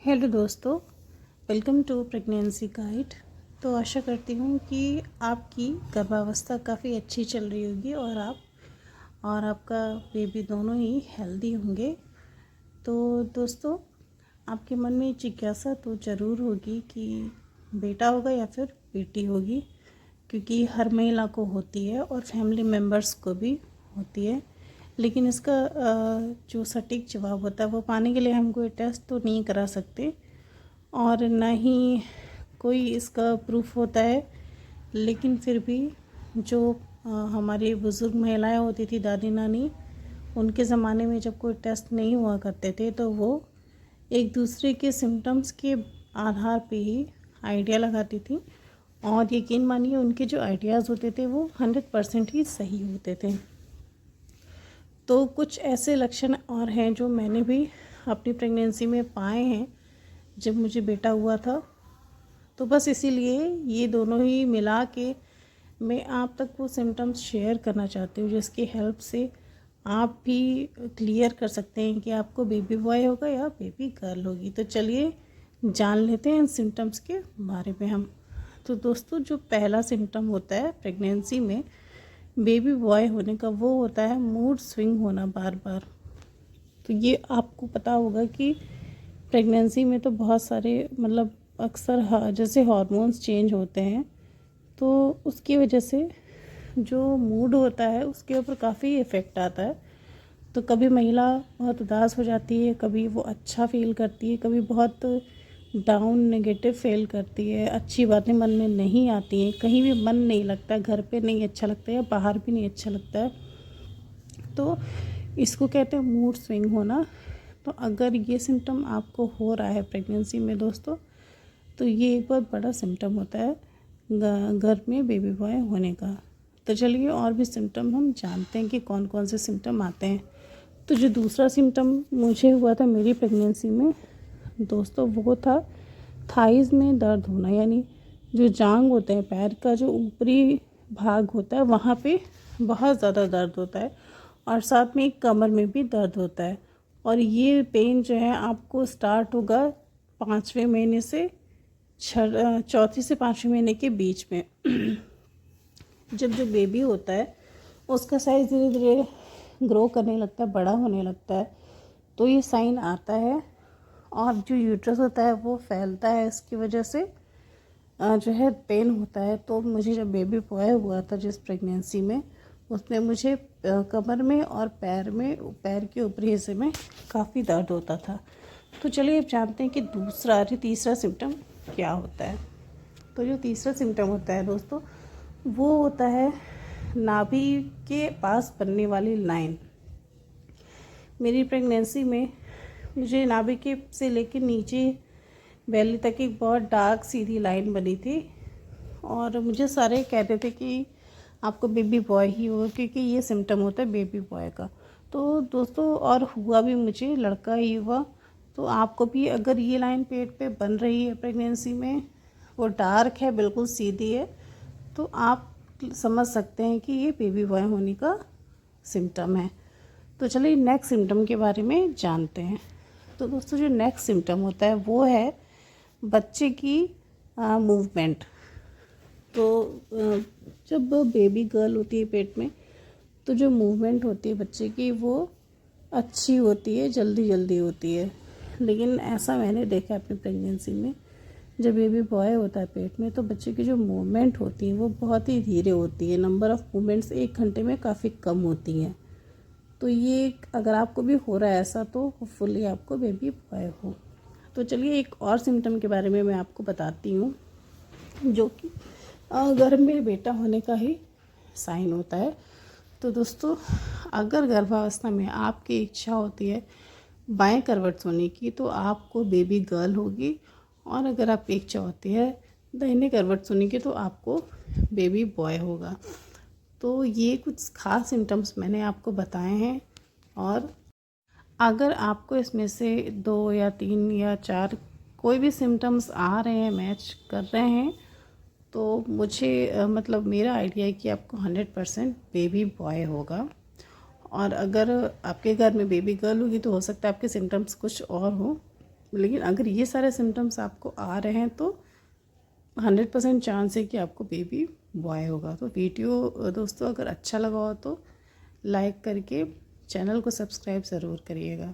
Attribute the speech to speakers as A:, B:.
A: Hello दोस्तों, welcome to pregnancy guide. तो आशा करती हूँ कि आपकी गर्भावस्था काफ़ी अच्छी चल रही होगी और आपका बेबी दोनों ही हेल्दी होंगे। तो दोस्तों, आपके मन में जिज्ञासा तो ज़रूर होगी कि बेटा होगा या फिर बेटी होगी, क्योंकि हर महिला को होती है और फैमिली मेम्बर्स को भी होती है। लेकिन इसका जो सटीक जवाब होता है वो पाने के लिए हम कोई टेस्ट तो नहीं करा सकते और ना ही कोई इसका प्रूफ होता है। लेकिन फिर भी जो हमारी बुज़ुर्ग महिलाएं होती थी, दादी नानी, उनके ज़माने में जब कोई टेस्ट नहीं हुआ करते थे तो वो एक दूसरे के सिम्टम्स के आधार पे ही आइडिया लगाती थी और यकीन मानिए उनके जो आइडियाज़ होते थे वो 100% ही सही होते थे। तो कुछ ऐसे लक्षण और हैं जो मैंने भी अपनी प्रेगनेंसी में पाए हैं जब मुझे बेटा हुआ था। तो बस इसीलिए ये दोनों ही मिला के मैं आप तक वो सिम्टम्स शेयर करना चाहती हूँ, जिसकी हेल्प से आप भी क्लियर कर सकते हैं कि आपको बेबी बॉय होगा या बेबी गर्ल होगी। तो चलिए जान लेते हैं इन सिम्टम्स के बारे में हम। तो दोस्तों, जो पहला सिम्टम होता है प्रेगनेंसी में बेबी बॉय होने का, वो होता है मूड स्विंग होना बार बार। तो ये आपको पता होगा कि प्रेगनेंसी में तो बहुत सारे अक्सर जैसे हार्मोन्स चेंज होते हैं, तो उसकी वजह से जो मूड होता है उसके ऊपर काफ़ी इफ़ेक्ट आता है। तो कभी महिला बहुत उदास हो जाती है, कभी वो अच्छा फील करती है, कभी बहुत डाउन नेगेटिव फील करती है, अच्छी बातें मन में नहीं आती हैं, कहीं भी मन नहीं लगता, घर पे नहीं अच्छा लगता है या बाहर भी नहीं अच्छा लगता है। तो इसको कहते हैं मूड स्विंग होना। तो अगर ये सिम्टम आपको हो रहा है प्रेगनेंसी में दोस्तों, तो ये एक बहुत बड़ा सिम्टम होता है घर में बेबी बॉय होने का। तो चलिए और भी सिम्टम हम जानते हैं कि कौन कौन से सिम्टम आते हैं। तो जो दूसरा सिम्टम मुझे हुआ था मेरी प्रेगनेंसी में दोस्तों, वो था थाइज़ में दर्द होना, यानी जो जांग होते हैं, पैर का जो ऊपरी भाग होता है, वहाँ पे बहुत ज़्यादा दर्द होता है और साथ में एक कमर में भी दर्द होता है। और ये पेन जो है आपको स्टार्ट होगा 5वें महीने से चौथी से 5वें महीने के बीच में। जब जो बेबी होता है उसका साइज़ धीरे धीरे ग्रो करने लगता है, बड़ा होने लगता है, तो ये साइन आता है। और जो यूट्रस होता है वो फैलता है, इसकी वजह से जो है पेन होता है। तो मुझे जब बेबी बॉय हुआ था जिस प्रेगनेंसी में, उसमें मुझे कमर में और पैर के ऊपरी हिस्से में काफ़ी दर्द होता था। तो चलिए अब जानते हैं कि तीसरा सिम्टम क्या होता है। तो जो तीसरा सिम्टम होता है दोस्तों, वो होता है नाभि के पास बनने वाली लाइन। मेरी प्रेगनेंसी में मुझे नाभि के से लेकर नीचे बेली तक एक बहुत डार्क सीधी लाइन बनी थी और मुझे सारे कहते थे कि आपको बेबी बॉय ही होगा, क्योंकि ये सिम्टम होता है बेबी बॉय का। तो दोस्तों, और हुआ भी, मुझे लड़का ही हुआ। तो आपको भी अगर ये लाइन पेट पे बन रही है प्रेगनेंसी में, वो डार्क है, बिल्कुल सीधी है, तो आप समझ सकते हैं कि ये बेबी बॉय होने का सिम्टम है। तो चलिए नेक्स्ट सिम्टम के बारे में जानते हैं। तो दोस्तों, जो नेक्स्ट सिम्टम होता है वो है बच्चे की मूवमेंट। तो जब बेबी गर्ल होती है पेट में, तो जो मूवमेंट होती है बच्चे की वो अच्छी होती है, जल्दी जल्दी होती है। लेकिन ऐसा मैंने देखा अपनी प्रेगनेंसी में, जब बेबी बॉय होता है पेट में, तो बच्चे की जो मूवमेंट होती है वो बहुत ही धीरे होती है। नंबर ऑफ़ मूवमेंट्स 1 घंटे में काफ़ी कम होती हैं। तो ये अगर आपको भी हो रहा है ऐसा, तो होपफुली आपको बेबी बॉय हो। तो चलिए एक और सिम्टम के बारे में मैं आपको बताती हूँ, जो कि घर में बेटा होने का ही साइन होता है। तो दोस्तों, अगर गर्भावस्था में आपकी इच्छा होती है बाएं करवट सोने की, तो आपको बेबी गर्ल होगी, और अगर आपकी इच्छा होती है दाहिने करवट सोने की, तो आपको बेबी बॉय होगा। तो ये कुछ खास सिम्टम्स मैंने आपको बताए हैं, और अगर आपको इसमें से 2 या 3 या 4 कोई भी सिम्टम्स आ रहे हैं, मैच कर रहे हैं, तो मुझे मेरा आइडिया है कि आपको 100% बेबी बॉय होगा। और अगर आपके घर में बेबी गर्ल होगी तो हो सकता है आपके सिम्टम्स कुछ और हों। लेकिन अगर ये सारे सिम्टम्स आपको आ रहे हैं तो 100% चांस है कि आपको बेबी बॉय होगा। तो वीडियो दोस्तों अगर अच्छा लगा हो तो लाइक करके चैनल को सब्सक्राइब ज़रूर करिएगा।